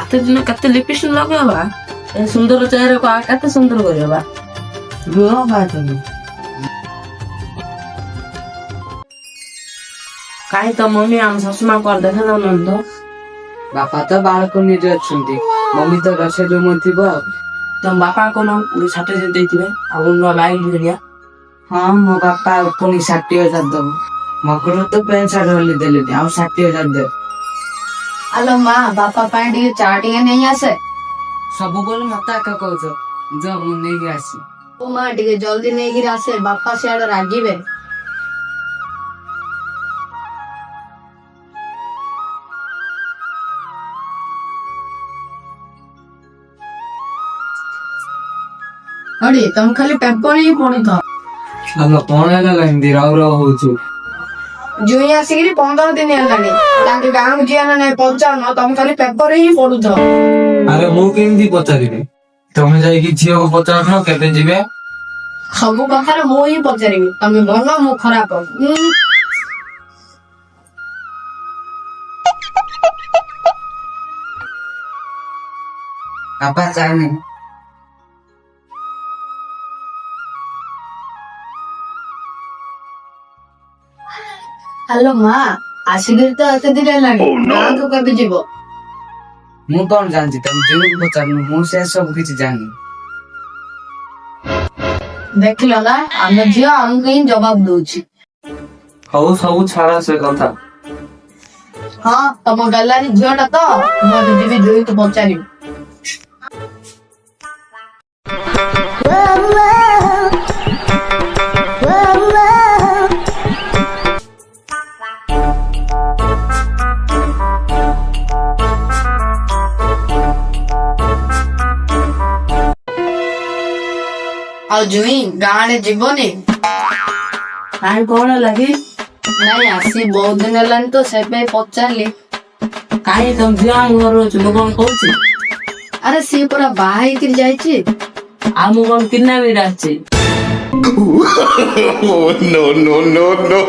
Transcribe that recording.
ରାତି ଦିନ କେତେ ଲିପିଷ୍ଟିକ ଲଗେଇବା ଏ ସୁନ୍ଦର ଚେହେରାକୁ ଆଉ କେତେ ସୁନ୍ଦର କରିବା। ରୁହ ଭାଇ କାହିଁ ତ ମମି ଆମ ଶାଶୁ ମାଙ୍କୁ ଆଉ ଦେଖା ଯାଉନାହାନ୍ତି ତ। ବାପା ତ ବାଲକୋନିରେ ଅଛନ୍ତି, ମମି ତ ରୋଷେଇ ରୁମ ଥିବ ଆଉ। ତମ ବାପା କଣ ସାର୍ଟିଫିକେଟ ଦେଇଥିବେ ଆଉ ନୂଆ ବାଇକ୍ କିଣିବା। ହଁ ମୋ ବାପା ପୁଣି 60,000 ଦବ। ମଗର ତ ପ୍ୟାଣ୍ଟ ସାର୍ଟ ହଲି ଦେଲେନି, ଆଉ 60,000 ଦେବ। ଆଲୋ ମା, ବାପା ପାଇଁ ଟିକେ ଚା ଟିକେ ନେଇ ଆସେ। ସବୁବେଳେ ମତେ ଏକା କହୁଛ, ଯ ମୁଁ ନେଇକି ଆସି। ଓ ମା, ଟିକେ ଜଲ୍ଦି ନେଇକିରି ଆସେ, ବାପା ସିଆଡେ ରାଗିବେ। ହଡ଼ି ତମେ ଖାଲି ପେପର ହିଁ ପଢୁଥାଅ। ଆଲୋ କଣ ହେଲା ଏମିତି ରାଉ ରାଉ ହଉଛୁ? ଜୁଇଁ ଆସିକିରି 15 ଦିନ ହେଲାଣି, ତାଙ୍କ ଗାଁକୁ ଯିବା ନା ନାଇଁ ପଚାରୁନ, ତମେ ଖାଲି ପେପର ହିଁ ପଢୁଥାଅ। ଆରେ ମୁଁ କେମିତି ପଚାରିବି? ତମେ ଯାଇକି ଝିଅକୁ ପଚାରୁନ କେବେ ଯିବେ? ସବୁ କଥାରେ ମୁଁ ହିଁ ପଚାରିବି, ତମେ ଭଲ ମୁଁ ଖରାପ। ବାପା ଚାହୁଁନି। ହ୍ୟାଲୋ ମା, ଆସିକିରି ତ ଏତେ ଦିନ ହେଲାଣି, ଗାଁକୁ କେବେ ଯିବ? ମୁଁ କଣ ଜାଣିଛି, ତମେ ଝିଅକୁ ପଚାରୁନ, ମୁଁ ସେ ସବୁ କିଛି ଜାଣିନି। ଦେଖିଲ ନା, ଆମ ଝିଅ ଆମକୁ ହିଁ ଜବାବ ଦଉଛି। ହଉ ସବୁ ଛାଡ ସେ କଥା। ହଁ, ତମ ବେଲାରୀ ଝିଅଟା ତ, ମୁଁ ଏବେ ଯିବି ଜୁଇଁକୁ ପଚାରିବି। ଆଉ ଜୁଇଁ ଗାଁ ଆଡେ ଯିବନି? କାହିଁ କଣ ଲାଗି? ନାଇଁ, ଆସି ବହୁତ ଦିନ ହେଲାଣି ତ, ସେଥିପାଇଁ ପଚାରିଲି। କାହିଁ ତମ ଝିଅ ଆମ ଘରେ ଅଛି, ମୁଁ କଣ କହୁଛି? ଆରେ ସିଏ ପୁରା ବାହା ହେଇକିରି ଯାଇଛି। ଆଉ ମୁଁ କଣ କିଡନାପ ଆସିଛି? Oh, no, no, no, no.